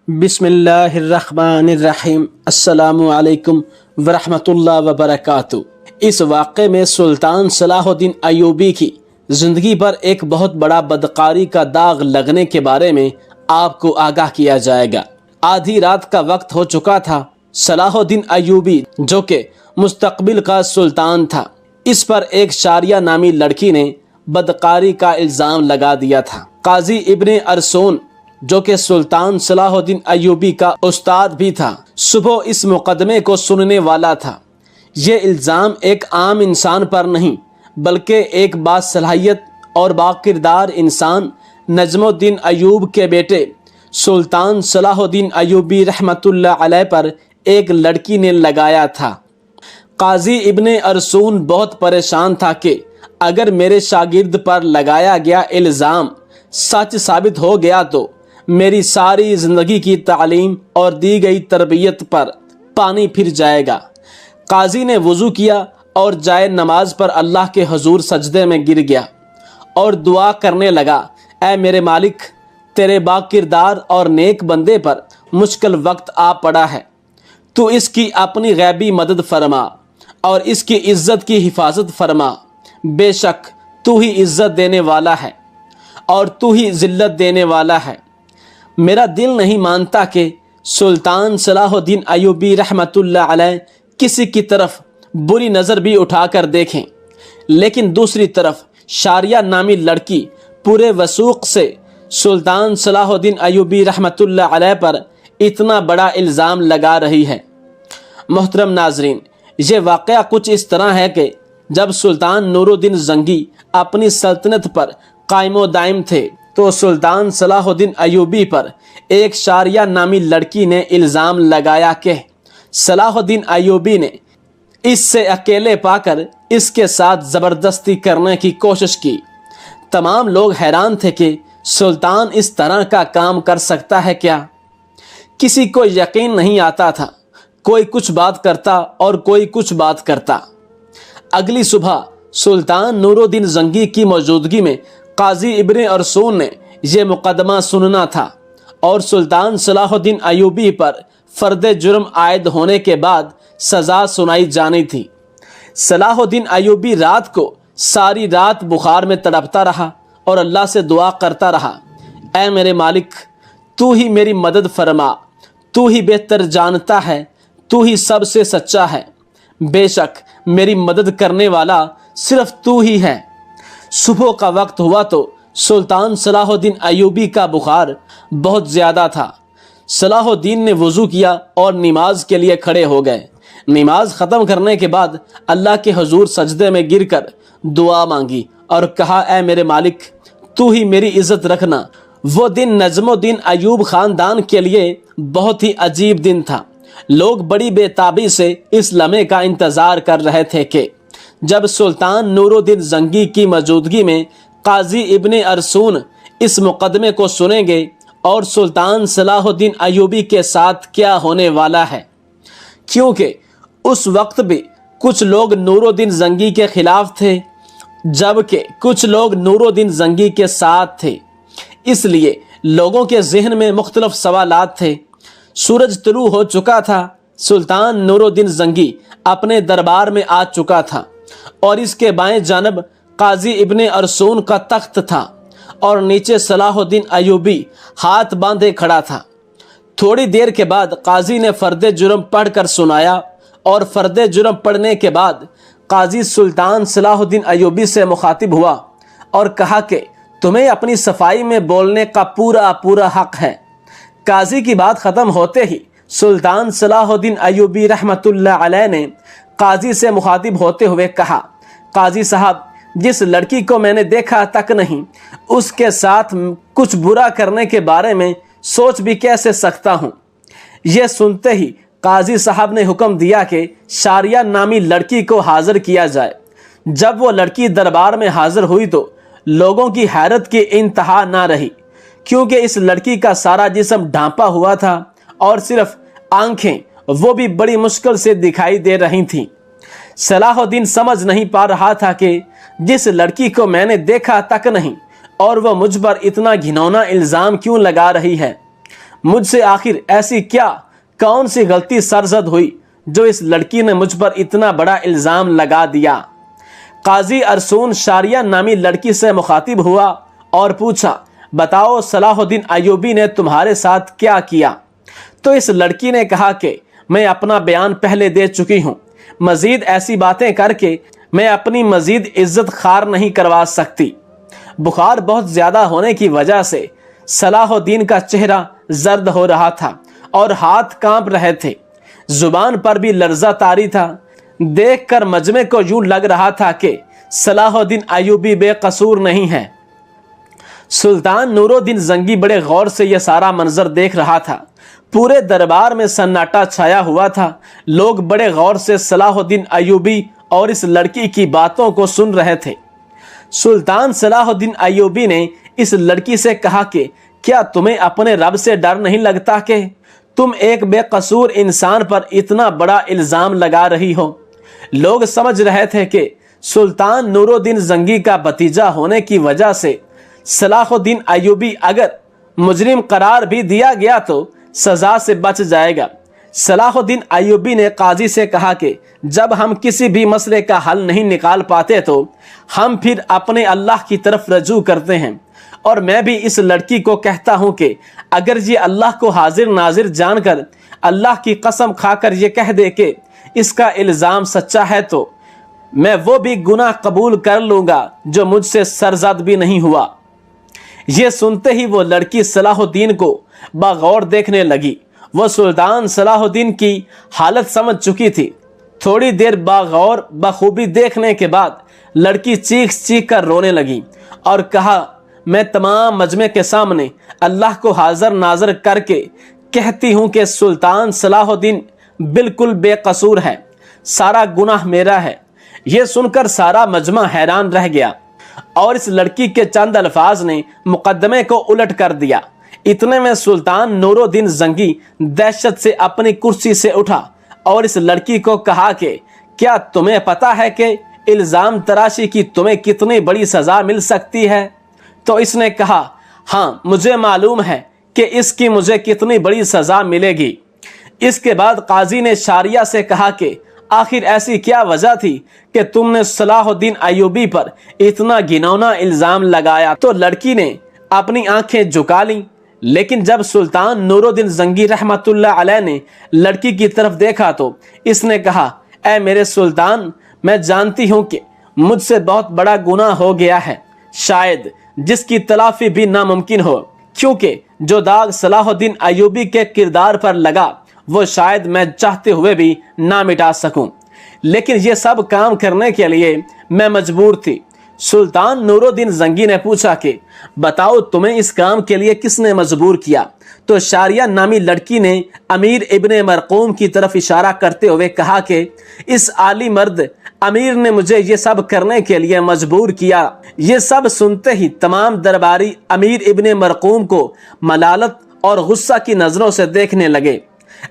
بسم اللہ الرحمن الرحیم۔ السلام علیکم ورحمۃ اللہ وبرکاتہ۔ اس واقعے میں سلطان صلاح الدین ایوبی کی زندگی پر ایک بہت بڑا بدکاری کا داغ لگنے کے بارے میں آپ کو آگاہ کیا جائے گا۔ آدھی رات کا وقت ہو چکا تھا۔ صلاح الدین ایوبی جو کہ مستقبل کا سلطان تھا، اس پر ایک شاریہ نامی لڑکی نے بدکاری کا الزام لگا دیا تھا۔ قاضی ابن ارسون جو کہ سلطان صلاح الدین ایوبی کا استاد بھی تھا، صبح اس مقدمے کو سننے والا تھا۔ یہ الزام ایک عام انسان پر نہیں بلکہ ایک باصلاحیت اور باکردار انسان نجم الدین ایوب کے بیٹے سلطان صلاح الدین ایوبی رحمۃ اللہ علیہ پر ایک لڑکی نے لگایا تھا۔ قاضی ابن ارسون بہت پریشان تھا کہ اگر میرے شاگرد پر لگایا گیا الزام سچ ثابت ہو گیا تو میری ساری زندگی کی تعلیم اور دی گئی تربیت پر پانی پھر جائے گا۔ قاضی نے وضو کیا اور جائے نماز پر اللہ کے حضور سجدے میں گر گیا اور دعا کرنے لگا، اے میرے مالک، تیرے باکردار اور نیک بندے پر مشکل وقت آ پڑا ہے، تو اس کی اپنی غیبی مدد فرما اور اس کی عزت کی حفاظت فرما۔ بے شک تو ہی عزت دینے والا ہے اور تو ہی ذلت دینے والا ہے۔ میرا دل نہیں مانتا کہ سلطان صلاح الدین ایوبی رحمۃ اللہ علیہ کسی کی طرف بری نظر بھی اٹھا کر دیکھیں، لیکن دوسری طرف شاریہ نامی لڑکی پورے وثوق سے سلطان صلاح الدین ایوبی رحمۃ اللہ علیہ پر اتنا بڑا الزام لگا رہی ہے۔ محترم ناظرین، یہ واقعہ کچھ اس طرح ہے کہ جب سلطان نور الدین زنگی اپنی سلطنت پر قائم و دائم تھے تو سلطان صلاح الدین ایوبی پر ایک شاریہ نامی لڑکی نے الزام لگایا کہ صلاح الدین ایوبی نے اس سے اکیلے پا کر اس کے ساتھ زبردستی کرنے کی کوشش کی۔ تمام لوگ حیران تھے کہ سلطان اس طرح کا کام کر سکتا ہے کیا؟ کسی کو یقین نہیں آتا تھا۔ کوئی کچھ بات کرتا اور کوئی کچھ بات کرتا۔ اگلی صبح سلطان نور الدین زنگی کی موجودگی میں قاضی ابن ارسون نے یہ مقدمہ سننا تھا اور سلطان صلاح الدین ایوبی پر فرد جرم عائد ہونے کے بعد سزا سنائی جانی تھی۔ صلاح الدین ایوبی رات کو ساری رات بخار میں تڑپتا رہا اور اللہ سے دعا کرتا رہا، اے میرے مالک، تو ہی میری مدد فرما، تو ہی بہتر جانتا ہے، تو ہی سب سے سچا ہے، بے شک میری مدد کرنے والا صرف تو ہی ہے۔ صبح کا وقت ہوا تو سلطان صلاح الدین ایوبی کا بخار بہت زیادہ تھا۔ صلاح الدین نے وضو کیا اور نماز کے لیے کھڑے ہو گئے۔ نماز ختم کرنے کے بعد اللہ کے حضور سجدے میں گر کر دعا مانگی اور کہا، اے میرے مالک، تو ہی میری عزت رکھنا۔ وہ دن نجم الدین ایوب خاندان کے لیے بہت ہی عجیب دن تھا۔ لوگ بڑی بے تابی سے اس لمحے کا انتظار کر رہے تھے کہ جب سلطان نور الدین زنگی کی موجودگی میں قاضی ابن ارسون اس مقدمے کو سنیں گے اور سلطان صلاح الدین ایوبی کے ساتھ کیا ہونے والا ہے، کیونکہ اس وقت بھی کچھ لوگ نور الدین زنگی کے خلاف تھے جبکہ کچھ لوگ نور الدین زنگی کے ساتھ تھے۔ اس لیے لوگوں کے ذہن میں مختلف سوالات تھے۔ سورج طلوع ہو چکا تھا۔ سلطان نور الدین زنگی اپنے دربار میں آ چکا تھا اور اس کے بائیں جانب قاضی ابن ارسون کا تخت تھا اور نیچے صلاح الدین ایوبی ہاتھ باندھے کھڑا تھا۔ تھوڑی دیر کے بعد قاضی نے فرد جرم پڑھ کر سنایا اور فرد جرم پڑھنے کے بعد قاضی سلطان صلاح الدین ایوبی سے مخاطب ہوا اور کہا کہ تمہیں اپنی صفائی میں بولنے کا پورا حق ہے۔ قاضی کی بات ختم ہوتے ہی سلطان صلاح الدین ایوبی رحمۃ اللہ علیہ نے قاضی سے مخاطب ہوتے ہوئے کہا، قاضی صاحب، جس لڑکی کو میں نے دیکھا تک نہیں، اس کے ساتھ کچھ برا کرنے کے بارے میں سوچ بھی کیسے سکتا ہوں؟ یہ سنتے ہی قاضی صاحب نے حکم دیا کہ شاریہ نامی لڑکی کو حاضر کیا جائے۔ جب وہ لڑکی دربار میں حاضر ہوئی تو لوگوں کی حیرت کی انتہا نہ رہی، کیونکہ اس لڑکی کا سارا جسم ڈھانپا ہوا تھا اور صرف آنکھیں وہ بھی بڑی مشکل سے دکھائی دے رہی تھیں۔ صلاح الدین سمجھ نہیں پا رہا تھا کہ جس لڑکی کو میں نے دیکھا تک نہیں اور وہ مجھ پر اتنا گھنونا الزام کیوں لگا رہی ہے۔ مجھ سے آخر ایسی کون سی غلطی سرزد ہوئی جو اس لڑکی نے مجھ پر اتنا بڑا الزام لگا دیا؟ قاضی ارسون شاریہ نامی لڑکی سے مخاطب ہوا اور پوچھا، بتاؤ صلاح الدین ایوبی نے تمہارے ساتھ کیا کیا؟ تو اس لڑکی نے کہا کہ میں اپنا بیان پہلے دے چکی ہوں، مزید ایسی باتیں کر کے میں اپنی مزید عزت خوار نہیں کروا سکتی۔ بخار بہت زیادہ ہونے کی وجہ سے صلاح الدین کا چہرہ زرد ہو رہا تھا اور ہاتھ کانپ رہے تھے، زبان پر بھی لرزہ طاری تھا۔ دیکھ کر مجمع کو یوں لگ رہا تھا کہ صلاح الدین ایوبی بے قصور نہیں ہے۔ سلطان نور الدین زنگی بڑے غور سے یہ سارا منظر دیکھ رہا تھا۔ پورے دربار میں سناٹا چھایا ہوا تھا، لوگ بڑے غور سے صلاح الدین ایوبی اور اس لڑکی کی باتوں کو سن رہے تھے۔ سلطان صلاح الدین ایوبی نے اس لڑکی سے کہا کہ کیا تمہیں اپنے رب سے ڈر نہیں لگتا کہ تم ایک بے قصور انسان پر اتنا بڑا الزام لگا رہی ہو؟ لوگ سمجھ رہے تھے کہ سلطان نور الدین زنگی کا بھتیجا ہونے کی وجہ سے صلاح الدین ایوبی اگر مجرم قرار بھی دیا گیا تو سزا سے بچ جائے گا۔ صلاح الدین ایوبی نے قاضی سے کہا کہ جب ہم کسی بھی مسئلے کا حل نہیں نکال پاتے تو ہم پھر اپنے اللہ کی طرف رجوع کرتے ہیں، اور میں بھی اس لڑکی کو کہتا ہوں کہ اگر یہ اللہ کو حاضر ناظر جان کر اللہ کی قسم کھا کر یہ کہہ دے کہ اس کا الزام سچا ہے تو میں وہ بھی گناہ قبول کر لوں گا جو مجھ سے سرزد بھی نہیں ہوا۔ یہ سنتے ہی وہ لڑکی صلاح الدین کو بغور دیکھنے لگی۔ وہ سلطان صلاح الدین کی حالت سمجھ چکی تھی۔ تھوڑی دیر بغور بخوبی دیکھنے کے بعد لڑکی چیخ چیخ کر رونے لگی اور کہا، میں تمام مجمع کے سامنے اللہ کو حاضر ناظر کر کے کہتی ہوں کہ سلطان صلاح الدین بالکل بے قصور ہے، سارا گناہ میرا ہے۔ یہ سن کر سارا مجمع حیران رہ گیا اور اس لڑکی کے چند الفاظ نے مقدمے کو الٹ کر دیا۔ اتنے میں سلطان نور الدین زنگی دہشت سے اپنی کرسی سے اٹھا اور اس لڑکی کو کہا کہ کیا تمہیں پتا ہے کہ الزام تراشی کی تمہیں کتنی بڑی سزا مل سکتی ہے؟ تو اس نے کہا، ہاں مجھے معلوم ہے کہ اس کی مجھے کتنی بڑی سزا ملے گی۔ اس کے بعد قاضی نے شاریہ سے کہا کہ آخر ایسی کیا وجہ تھی کہ تم نے صلاح الدین ایوبی پر اتنا گھناؤنا الزام لگایا؟ تو لڑکی نے اپنی آنکھیں جھکا لیں، لیکن جب سلطان نور الدین زنگی رحمت اللہ علیہ نے لڑکی کی طرف دیکھا تو اس نے کہا، اے میرے سلطان، میں جانتی ہوں کہ مجھ سے بہت بڑا گناہ ہو گیا ہے، شاید جس کی تلافی بھی ناممکن ہو، کیونکہ جو داغ صلاح الدین ایوبی کے کردار پر لگا وہ شاید میں چاہتے ہوئے بھی نہ مٹا سکوں، لیکن یہ سب کام کرنے کے لیے میں مجبور تھی۔ سلطان نور الدین زنگی نے پوچھا کہ بتاؤ تمہیں اس کام کے لیے کس نے مجبور کیا؟ تو شاریہ نامی لڑکی نے امیر ابن مرقوم کی طرف اشارہ کرتے ہوئے کہا کہ اس عالی مرد امیر نے مجھے یہ سب کرنے کے لیے مجبور کیا۔ یہ سب سنتے ہی تمام درباری امیر ابن مرقوم کو ملالت اور غصہ کی نظروں سے دیکھنے لگے۔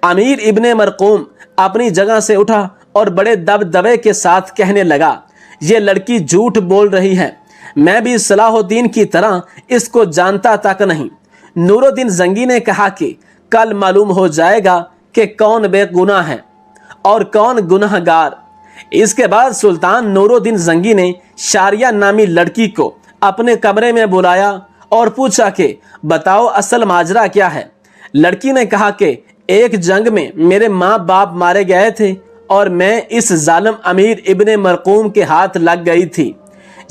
امیر ابن مرقوم اپنی جگہ سے اٹھا اور بڑے دبدبے کے ساتھ کہنے لگا، یہ لڑکی جھوٹ بول رہی ہے، میں بھی صلاح الدین کی طرح اس کو جانتا تک نہیں۔ نور الدین زنگی نے کہا کہ کل معلوم ہو جائے گا کہ کون بے گناہ ہے اور کون گناہ گار۔ اس کے بعد سلطان نور الدین زنگی نے شاریہ نامی لڑکی کو اپنے کمرے میں بلایا اور پوچھا کہ بتاؤ اصل ماجرا کیا ہے؟ لڑکی نے کہا کہ ایک جنگ میں میرے ماں باپ مارے گئے تھے اور میں اس ظالم امیر ابن مرقوم کے ہاتھ لگ گئی تھی۔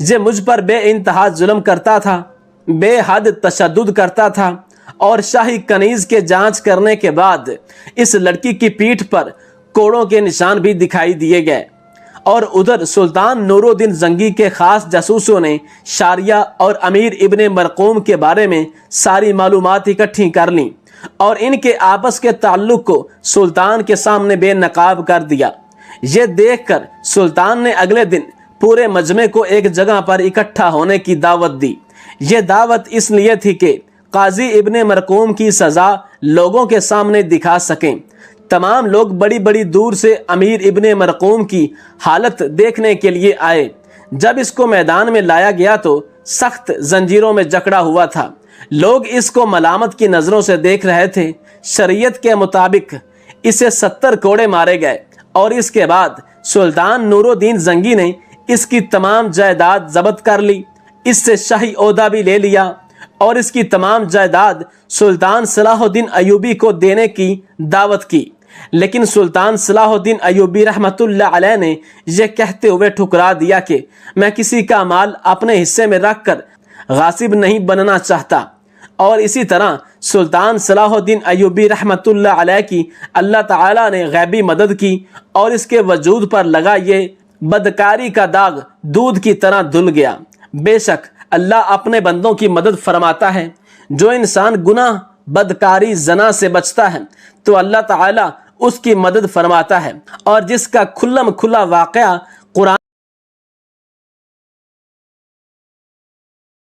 یہ مجھ پر بے انتہا ظلم کرتا تھا، بے حد تشدد کرتا تھا، اور شاہی کنیز کے جانچ کرنے کے بعد اس لڑکی کی پیٹھ پر کوڑوں کے نشان بھی دکھائی دیے گئے۔ اور ادھر سلطان نور الدین زنگی کے خاص جاسوسوں نے شاریہ اور امیر ابن مرقوم کے بارے میں ساری معلومات اکٹھی کر لیں اور ان کے آپس کے تعلق کو سلطان کے سامنے بے نقاب کر دیا۔ یہ دیکھ کر سلطان نے اگلے دن پورے مجمع کو ایک جگہ پر اکٹھا ہونے کی دعوت دی۔ یہ دعوت اس لیے تھی کہ قاضی ابن مرقوم کی سزا لوگوں کے سامنے دکھا سکیں۔ تمام لوگ بڑی بڑی دور سے امیر ابن مرقوم کی حالت دیکھنے کے لیے آئے۔ جب اس کو میدان میں لایا گیا تو سخت زنجیروں میں جکڑا ہوا تھا لوگ اس کو ملامت کی نظروں سے دیکھ رہے تھے۔ شریعت کے مطابق اسے 70 کوڑے مارے گئے اور اس کے بعد سلطان نور الدین زنگی نے اس کی تمام جائیداد ضبط کر لی، اس سے شاہی عہدہ بھی لے لیا اور اس کی تمام جائیداد سلطان صلاح الدین ایوبی کو دینے کی دعوت کی۔ لیکن سلطان صلاح الدین ایوبی رحمۃ اللہ علیہ نے یہ کہتے ہوئے ٹھکرا دیا کہ میں کسی کا مال اپنے حصے میں رکھ کر غاصب نہیں بننا چاہتا، اور اسی طرح سلطان صلاح الدین ایوبی رحمۃ اللہ علیہ کی اللہ تعالیٰ نے غیبی مدد کی اور اس کے وجود پر لگا یہ بدکاری کا داغ دودھ کی طرح دھل گیا۔ بے شک اللہ اپنے بندوں کی مدد فرماتا ہے۔ جو انسان گناہ، بدکاری، زنا سے بچتا ہے تو اللہ تعالیٰ اس کی مدد فرماتا ہے، اور جس کا کھلم کھلا واقعہ قرآن